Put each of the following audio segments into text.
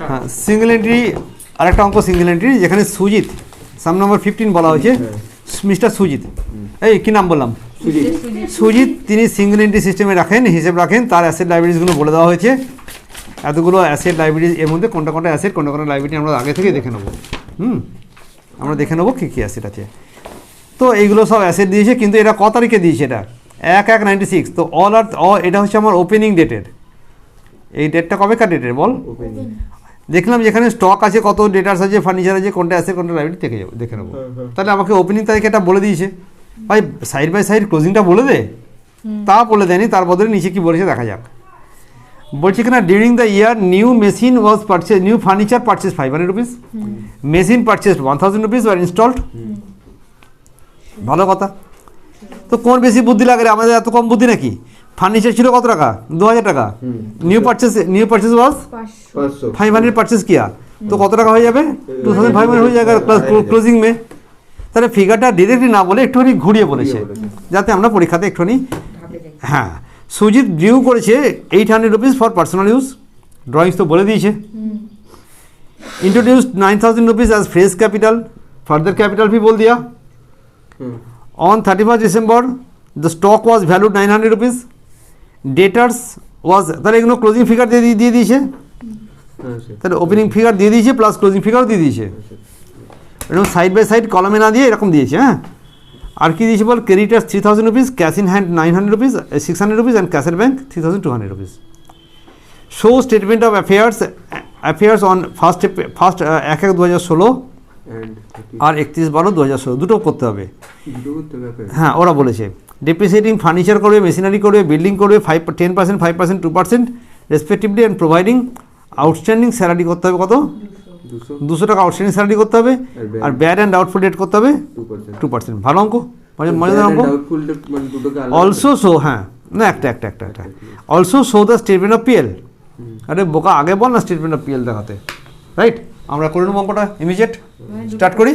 হ্যাঁ, single entry আরেকটা অঙ্ক সিঙ্গেল এন্ট্রি যেখানে সুজিত সাম নম্বর 15 বলা হয়েছে, মিস্টার সুজিত, এই কি নাম বললাম, সুজিত, তিনি সিঙ্গেল এন্ট্রি সিস্টেমে রাখেন, হিসেব রাখেন, তার অ্যাসেট লাইব্রেরিজগুলো বলে দেওয়া হয়েছে। এতগুলো অ্যাসেট লাইব্রেরি, এর মধ্যে কোনটা কোনটা অ্যাসেট কোনটা কোনটা লাইব্রেরি আমরা আগে থেকে দেখে নেবো। আমরা দেখে নেবো কী কী অ্যাসেট আছে। তো এইগুলো সব অ্যাসেট দিয়েছে, কিন্তু এটা ক তারিখে দিয়েছে, এটা 1/1/96। তো এটা হচ্ছে আমার ওপেনিং ডেটের। এই ডেটটা কবেকার ডেটের বল? দেখলাম যেখানে স্টক আছে, কত ডেটার্স আছে, ফার্নিচার আছে, কোনটা আছে কোনটা লাইব্রেরি দেখে নেবো। তাহলে আমাকে ওপেনিং তারিখে এটা বলে দিয়েছে, ভাই সাইড বাই সাইড ক্লোজিংটা বলে দে, তা বলে দেয়নি, তার বদলে নিচে কি বলেছে দেখা যাক। বলছে কিনা during the year new machine was purchase, new furniture purchase 500 rupees, machine purchase 1000 rupees were installed. ভালো কথা। তো কোন বেশি বুদ্ধি লাগে রে, আমাদের এত কম বুদ্ধি নাকি? ফার্নিচার ছিল কত টাকা? 2000 টাকা। নিউ পারচেজ ওয়াজ 500 পারচেজ কিয়া, তো কত টাকা হয়ে যাবে? 2500 হয়ে যাবে ক্লোজিং মে। তাহলে ফিগারটা ডিরেক্টলি না বলে একটুখানি ঘুরিয়ে বলেছে, যাতে আমরা পরীক্ষাতে একটুখানি। হ্যাঁ, সুজিত ডিউ করেছে 800 rupees for personal use, drawings তো বলে দিয়েছে। Introduced 9000 rupees as fresh capital, further capital भी बोल दिया। On 31 December the stock was valued 900 rupees, debtors was, তাহলে এগুলো ক্লোজিং ফিগার দিয়ে দিয়েছে, তাহলে ওপেনিং ফিগার দিয়ে দিয়েছে প্লাস ক্লোজিং ফিগারও দিয়ে দিয়েছে, এরকম সাইড বাই সাইড কলমে না দিয়ে এরকম দিয়েছে। হ্যাঁ, আর কি দিয়েছে বল? Creditors 3000 rupees, cash in hand 900 rupees, 600 rupees and cash at bank 3200 rupees. Show statement of affairs on first 1/1/2016 আর 31/12/2016, দুটো করতে হবে। হ্যাঁ, ওরা বলেছে ডেপ্রিসিয়েটিং ফার্নিচার করবে, মেশিনারি করবে, বিল্ডিং করবে 10%, 5%, 2% respectively, and providing outstanding salary করতে হবে কত? 200 টাকা আউটস্ট্যান্ডিং স্যালারি করতে হবে, আর ব্যাড অ্যান্ড ডাউটফুল ডেট করতে হবে 2%। ভালো অঙ্ক, মজাদার অঙ্ক। অলসো শো, হ্যাঁ না, একটা also show the statement of PL. আরে বোকা, আগে বল না স্টেটমেন্ট অফ পিএল দেখাতে, রাইট? আমরা করে নেবো অঙ্কটা ইমিডিয়েট, স্টার্ট করি।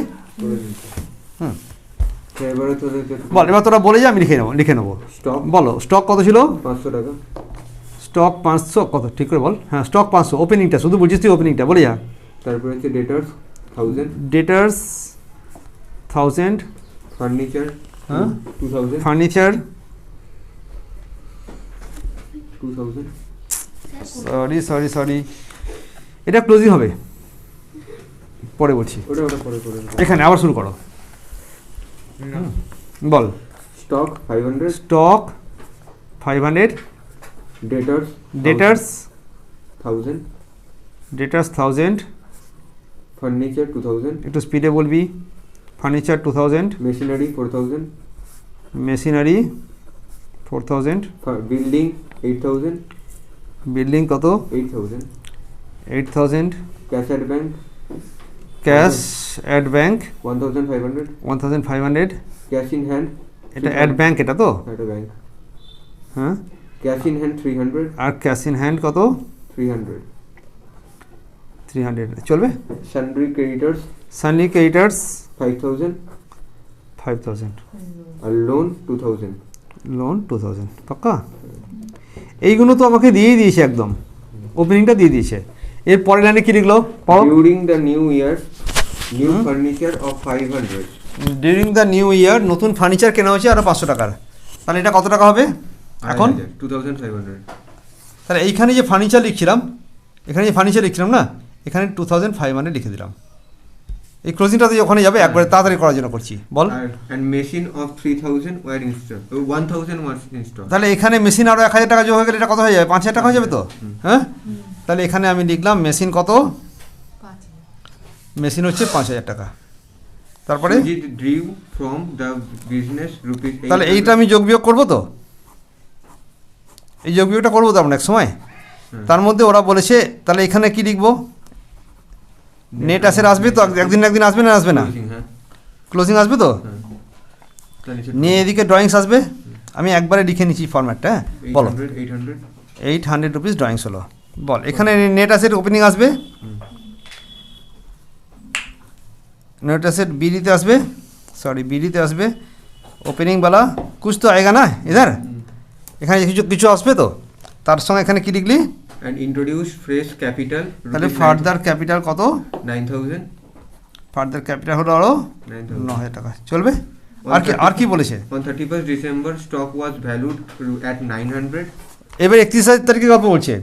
বল, এবার তোরা বলে যা, আমি লিখে নেবো। বলো, স্টক কত ছিল? 500 টাকা। স্টক 500 কত, ঠিক করে বল। হ্যাঁ, স্টক 500, ওপেনিংটা শুধু বুঝিস তুই, ওপেনিংটা বলে যা। তারপরে হচ্ছে debtors 1000, debtors 1000, furniture 2000, furniture 2000। Sorry, এটা ক্লোজিং হবে, পরে বলছি। ওটা পরে এখানে আবার শুরু করো, বল। স্টক 500, স্টক 500, ডেটার্স 1000, ফার্নিচার 2000, একটু স্পিডে বলবি। Furniture 2000, machinery 4000, machinery 4000, building 8000, building কত? 8000, cash at bank 1500, cash in hand, এটা অ্যাট ব্যাংক, এটা তো এটা ব্যাংক। হ্যাঁ, ক্যাশ ইন হ্যান্ড 300, আর ক্যাশ ইন হ্যান্ড কত? 300 চলবে। সানড্রি ক্রেডিটার্স 5000, আর লোন 2000। পাক্কা? এইগুলো তো আমাকে দিয়েই দিয়েছে, একদম ওপেনিংটা দিয়ে দিয়েছে। এর পরের লাইনে কি লিখলো? During the new year new furniture of 500, during the new year নতুন ফার্নিচার কেনা হয়েছে আরও 500 টাকার। তাহলে এটা কত টাকা হবে এখন? 2500। তাহলে এইখানে যে ফার্নিচার লিখছিলাম, না, এখানে 2500 লিখে দিলাম। এই ক্লোজিংটাতে ওখানে যাবে, একবারে তাড়াতাড়ি করার জন্য করছি, বল। And machine of 3000 were install, 1000 was install. তাহলে এখানে মেশিন আরও 1000 টাকা যোগ হয়ে গেলে এটা কত হয়ে যাবে? 5000 টাকা হয়ে যাবে তো। হ্যাঁ, তাহলে এখানে আমি লিখলাম মেশিন কত? মেশিন হচ্ছে 5000 টাকা। তারপরে drew from the business rupees, তাহলে এইটা আমি যোগ বিয়োগ করবো তো, এই যোগ বিয়োগটা করবো তো আমরা এক সময়। তার মধ্যে ওরা বলেছে, তাহলে এখানে কি লিখবো? নেট অ্যাসেট আসবে তো, একদিন আসবে না? আসবে না, ক্লোজিং আসবে তো। নিয়ে এদিকে ড্রয়িংস আসবে। আমি একবারে লিখে নিচ্ছি ফরম্যাটটা। বলো, 800 রুপিস ড্রয়িংস হলো। বল, এখানে নেট অ্যাসেট ওপেনিং আসবে, नेट एसेट बीडीते আসবে, সরি बीडीতে আসবে, ওপেনিং वाला कुछ तो आएगा ना इधर, এখানে কিছু আসবে তো। তার সঙ্গে এখানে কি লিখলি? and introduce fresh capital তাহলে ফার্দার ক্যাপিটাল কত? 9,000. ফার্দার ক্যাপিটাল হলো আরো 9,000. 9,000 টাকা। চলবে? আর কি বলেছে? On 31st December, stock was valued at 900. এবার 31 তারিখে গল্প বলছে,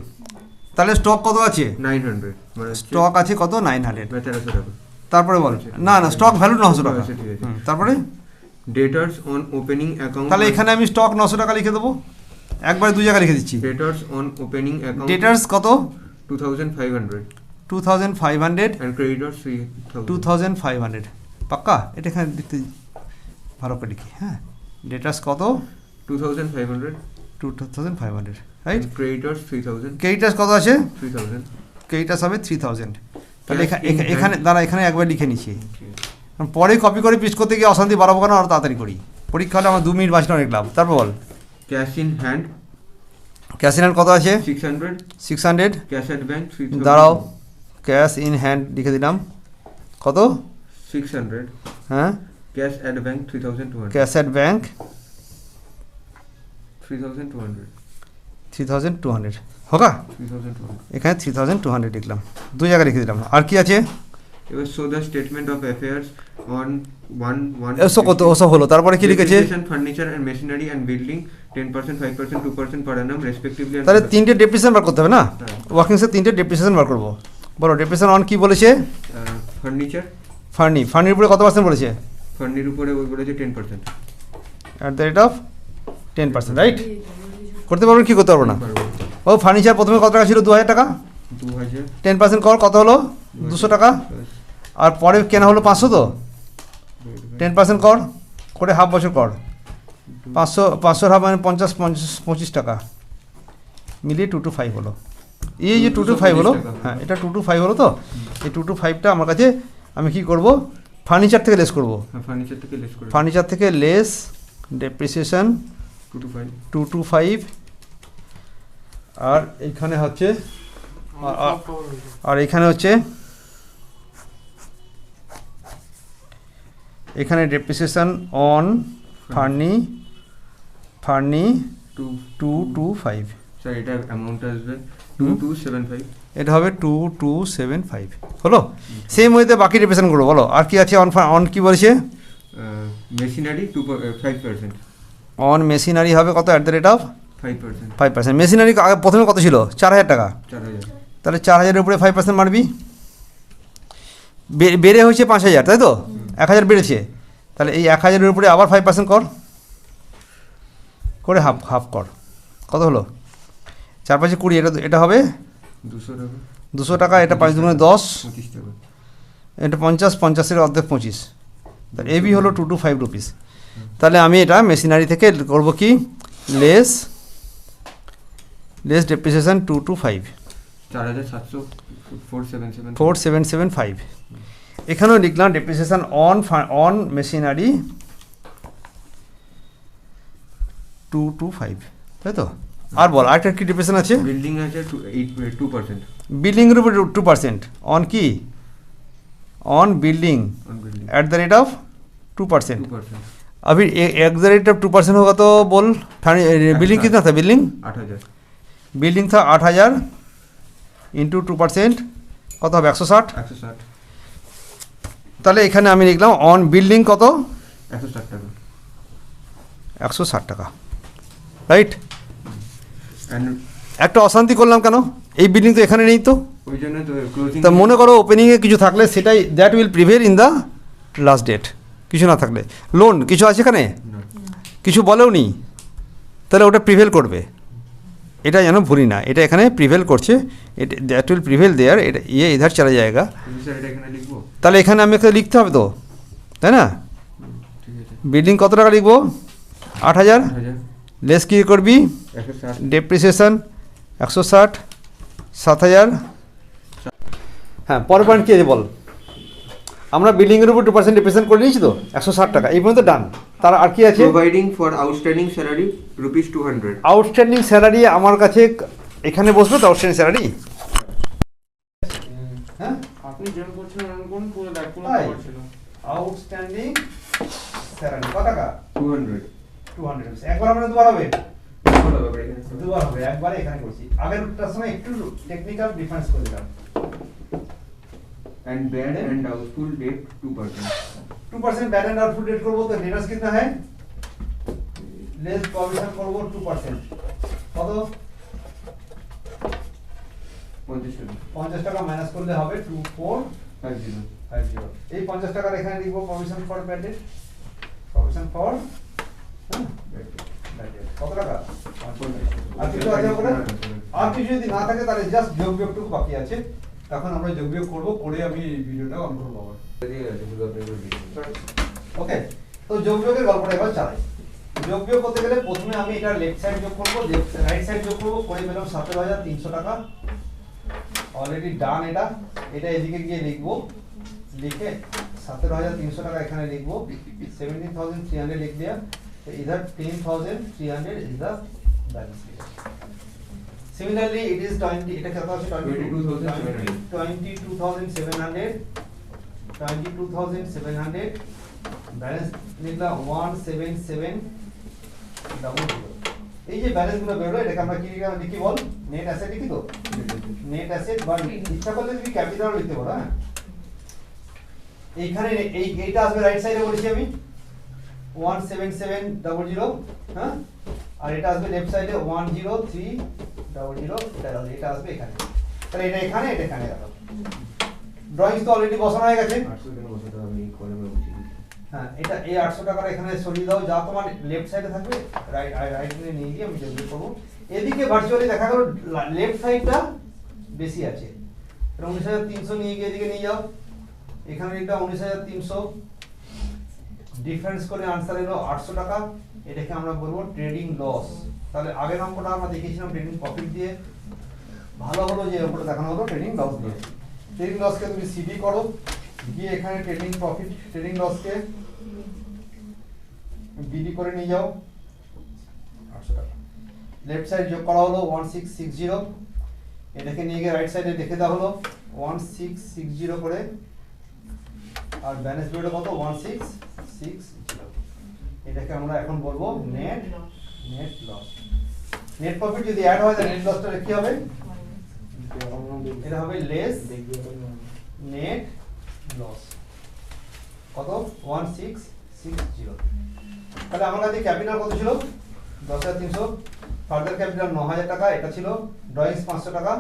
তাহলে স্টক কত আছে? 900. মানে স্টক আছে কত? 900। 1300 টাকা। তারপরে বল, না স্টক ভ্যালু 900 টাকা। আচ্ছা, ঠিক আছে। তারপরে Debtors on opening account. তাহলে এখানে আমি স্টক 900 টাকা লিখে দেবো, একবারে দুই জায়গায় লিখে দিচ্ছি। Debtors on opening account. ডেটার্স কত? 2,500. 2,500 And creditors 3,000. 2,500 পাক্কা? এটা এখানে লিখতে ভালো করে লিখি। হ্যাঁ, ডেটার্স কত? 2,500. 2,500, রাইট? And creditors 3,000. ক্রেডিটার্স কত আছে? 3,000. ক্রেডিটার্স হবে 3,000। তাহলে Cash in hand. এখানে দাঁড়া, এখানে একবার লিখে নিচ্ছি, পরে কপি করে পিস করতে গিয়ে অশান্তি বাড়াবো কেন, আরও তাড়াতাড়ি করি। পরীক্ষা হলে আমার 2 মিনিট বাঁচলে অনেক লাভ। তারপর বল, Cash in hand cash in hand কত আছে? 600. 600। Cash at bank 3,000. দাঁড়াও, ক্যাশ ইন হ্যান্ড লিখে দিলাম, কত? 600. হ্যাঁ, Cash at bank 3,200. Cash at bank 3,200. 3,200 হোকা? 3,200. এখানে 3,200 লিখলাম, দুই জায়গায় লিখে দিলাম। আর কি আছে? এবার show the statement of affairs on 1 ওসব কত? ওসব হলো, তারপরে কি লিখেছে? Furniture and machinery and building 10%, 5%, 2% per annum respectively. তাহলে তিনটে ডেপ্রিসিয়েশন বার করতে হবে না? হ্যাঁ। ওয়ার্কিংসে তিনটে ডেপ্রিসিয়েশন বার করবো। বলো, ডেপ্রিসিয়েশন অন কি বলেছে? ফার্নিচার, ফার্নির উপরে কত পার্সেন্ট বলেছে? ফার্নির উপরে ওই বলেছে 10%। At the rate of 10%, right? করতে পারবো কি করতে পারবো না? ও ফার্নিচার প্রথমে কত টাকা ছিল? 2,000 টাকা। 2,000 10% কর, কত হলো? 200 টাকা। আর পরে কেনা হলো 500, তো 10% কর করে হাফ বছর কর, 500 হাফ মানে 50 টাকা মিলিয়ে 225 হলো। এই যে 225 হলো, হ্যাঁ এটা 225 হলো। তো এই 225টা আমার কাছে আমি কি করব? ফার্নিচার থেকে লেস করব। ফার্নিচার থেকে লেস করে, ফার্নিচার থেকে লেস ডেপ্রিসিয়েশন 225। আর এইখানে হচ্ছে আর এখানে হচ্ছে এখানে ডেপ্রিসিয়েশন অন ফার্নি 225। স্যার এটা অ্যামাউন্ট আসবে 2275। এটা হবে 2275 হলো। সেম ওয়েতে বাকি ডেপ্রিসিয়েশন করবো। বলো আর কি আছে? অন কি বলেছে? মেশিনারি 5%। অন মেশিনারি হবে কত? At the rate of 5%। 5%। Machinery প্রথমে কত ছিল? 4,000 টাকা। 4,000। তাহলে 4,000-এর উপরে 5% মারবি। বেড়ে হয়েছে 5,000, তাই তো? 1,000 বেড়েছে, তাহলে এই 1,000-এর উপরে আবার 5% কর, করে হাফ কর। কত হলো? 4-5 20, এটা হবে 200 টাকা। 200 টাকা। এটা 5 দুগুণে 10, 25 টাকা। এটা 50, 50-এর অর্ধেক 25। তাহলে এবি হলো 225 রুপিস। তাহলে আমি এটা মেশিনারি থেকে করব কি? Less depreciation 225, 4,700 477 4775। এখানেও লিখলাম ডেপ্রিসিয়েশন অন মেশিনারি 225, তাই তো? আর বল আরেকটা কি ডেপ্রিসিয়েশন আছে? বিল্ডিং আছে 2%। বিল্ডিংয়ের উপরে 2%। অন কি? On building on building at the rate of 2%। 2%। अभी एट द रेट ऑफ 2% होगा तो बोल बिल्डिंग कितना था? बिल्डिंग 8,000। बिल्डिंग था 8,000 इंटू 2% কত হবে? 160। 160। তাহলে এখানে আমি লিখলাম অন বিল্ডিং কত? 160 টাকা। 160 টাকা, রাইট? এন্ড একটা অশান্তি করলাম কেন? এই বিল্ডিং তো এখানে নেই, তো ওই জন্য তো ক্লোজিং। তা মনে করো ওপেনিংয়ে কিছু থাকলে সেটাই that will prevail in the last date. কিছু না থাকলে লোন কিছু আছে এখানে, কিছু বলেও নি, তাহলে ওটা প্রিভেল করবে। এটা যেন ভুলি না, এটা এখানে প্রিভেল করছে, এটা দ্যাট উইল প্রিভেল দেয়ার, এটা ইয়ে ইধার চলে যায়গা। স্যার এটা এখানে লিখবো? তাহলে এখানে আমি একটা লিখতে হবে তো, তাই না? ঠিক আছে। বিল্ডিং কত টাকা লিখবো? 8,000। 8,000 লেস কী করবি? 160। ডেপ্রিসিয়েশন 160, 7,000। হ্যাঁ, পরের পয়েন্ট কী আছে বল? আমরা বিল্ডিংয়ের উপর 2% ডেপ্রিসিয়েশন করে নিয়েছি তো, 160 টাকা এই পর্যন্ত ডান। তার আর কি আছে? Providing for outstanding salary ₹200। Outstanding salary আমার কাছে এখানে বসবে তো আউটস্ট্যান্ডিং স্যালারি? হ্যাঁ, আপনি যেমন করছেন এমন কোন পুরো দেখ পুরো তাই? খবর ছিল। আউটস্ট্যান্ডিং স্যালারি কত টাকা? 200। 200। একবার আমরা দুবার হবে? ভালো হবে এখানে দুবার হবে, একবারে এখানে করছি, আগেরটার সময় একটু টেকনিক্যাল ডিফারেন্স করে দিলাম। and bad and doubtful debt 2%. 2% bad and output rate করব, তো डेटर्स कितना है, लेस प्रोविजन করব 2%, কত 50 টাকা মাইনাস করলে হবে 2450। এই 50 টাকার এখানে লিখব provision for bad date, provision for bad date কত টাকা, আর কিছু আছে ওখানে, আর কিছু যদি না থাকে তাহলে জাস্ট যোগ বিয়োগটুকু বাকি আছে, তখন আমরা যোগ বিয়োগ করব, করে আমি ভিডিওটা অন করব আবার। ওকে, তো যোগ বিয়োগের গল্পটা এবার চালাই। যোগ বিয়োগ করতে গেলে প্রথমে আমি এটা লেফট সাইড যোগ করব, রাইট সাইড যোগ করব, করে পেলাম 17300 টাকা, অলরেডি ডান। এটা এদিকে গিয়ে লিখবো, লিখে 17300 টাকা এখানে লিখবো, 17300 লিখ दिया, तो इधर 10300 is the balance. Similarly, it is 20, এটা কত আছে 22,700 ব্যালেন্স লিখলাম 17700। এই যে ব্যালেন্স গুলো বেরোলো এটাকে আমরা কি লিখি বল, নেট অ্যাসেট লিখি, তো নেট অ্যাসেট বা ইচ্ছা করলে তুমি ক্যাপিটাল লিখতে পারো। হ্যাঁ, এইখানে এইটা আসবে রাইট সাইডে বলেছি আমি 17700, হ্যাঁ, আর এটা আসবে লেফট সাইডে 10300, এটা আসবে এখানে, তাহলে এটা এখানে, এটা এখানে রাখো। ড্রয়িংস তো অলরেডি বসানো হয়ে গেছে। 800 টাকা বসাতে হবে এই কলমে বসিয়ে। হ্যাঁ, এটা এই 800 টাকার এখানে সরিয়ে দাও, যা তোমার লেফট সাইডে থাকবে রাইটে নিয়ে গিয়ে আমি যোগ করব। এদিকে ভার্চুয়ালি দেখা গেল লেফট সাইডটা বেশি আছে, 19300 নিয়ে গিয়ে এদিকে নিয়ে যাও, এখানে এটা 19300, ডিফারেন্স করে আনসার এলো 800 টাকা। এটাকে আমরা বলবো ট্রেডিং লস। তাহলে আগের অঙ্কটা আমরা দেখিয়েছিলাম ট্রেডিং প্রফিট দিয়ে, ভালো হলো যে ওপরে দেখানো হলো ট্রেডিং লস দিয়ে। ট্রেডিং লসকে তুমি সিডি করো, গিয়ে এখানে ট্রেডিং প্রফিট, ট্রেডিং লসকে বিডি করে নিয়ে যাও 800 টাকা। লেফট সাইড যোগ করা হলো 1660, এটাকে নিয়ে গিয়ে রাইট সাইডে লিখে দেওয়া হলো 1660 করে, আর ব্যালেন্স বেরোলো কত 1660। এটাকে আমরা এখন বলবো নেট লস। নেট প্রফিট যদি অ্যাড হয় তাহলে নেট লসটা কি হবে, এটা হবে লেস নেট লস, কত 1660। তাহলে আমার কাছে ক্যাপিটাল কত ছিল 10300, ফার্দার ক্যাপিটাল 9000 টাকা, এটা ছিল ড্রয়িংস 500 টাকা,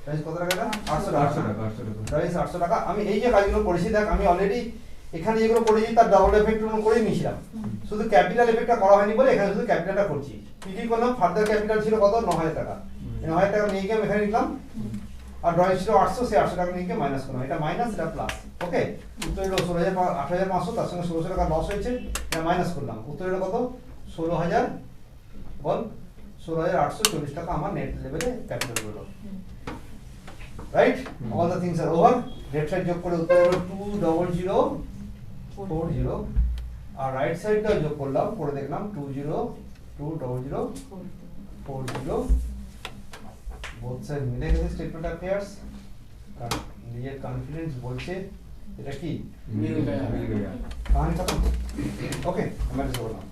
ড্রয়িংস কত টাকা, এটা 800 টাকা, ড্রয়িংস 800 টাকা। আমি এই যে কাজগুলো করেছি দেখ, আমি অলরেডি এখানে যেগুলো করেছি তার ডাবল এফেক্ট করে নিয়েছিলাম, শুধু ক্যাপিটাল এফেক্টটা করা হয়নি বলে এখানে শুধু ক্যাপিটালটা করছি। কি কি করলাম, ফার্দার ক্যাপিটাল ছিল কত 9000 টাকা, 9000 টাকা নিয়ে গিয়ে আমি এখানে লিখলাম, আর ড্রয়িং ছিল 800, সেই 800 টাকা নিয়ে গিয়ে মাইনাস করলাম, এটা মাইনাস, এটা প্লাস। ওকে, উত্তর হলো 16500, তার সঙ্গে 1600 টাকা লস হয়েছে, এটা মাইনাস করলাম, উত্তর হলো কত 16000, বল 16840 টাকা আমার নেট লেভেলে ক্যাপিটাল হলো। Right, all the things are over. Left side যোগ করে উত্তর হলো 20040, আর রাইট সাইডটা যোগ করলাম, করে দেখলাম 20040, বোথ সাইড মিলে গেছে স্টেটমেন্ট অফ পেয়ার্স, কারণ নিজের কনফিডেন্স বলছে এটা কি মিল গয়া। কাহিনী খতম। ওকে, আমরা শুরু করলাম।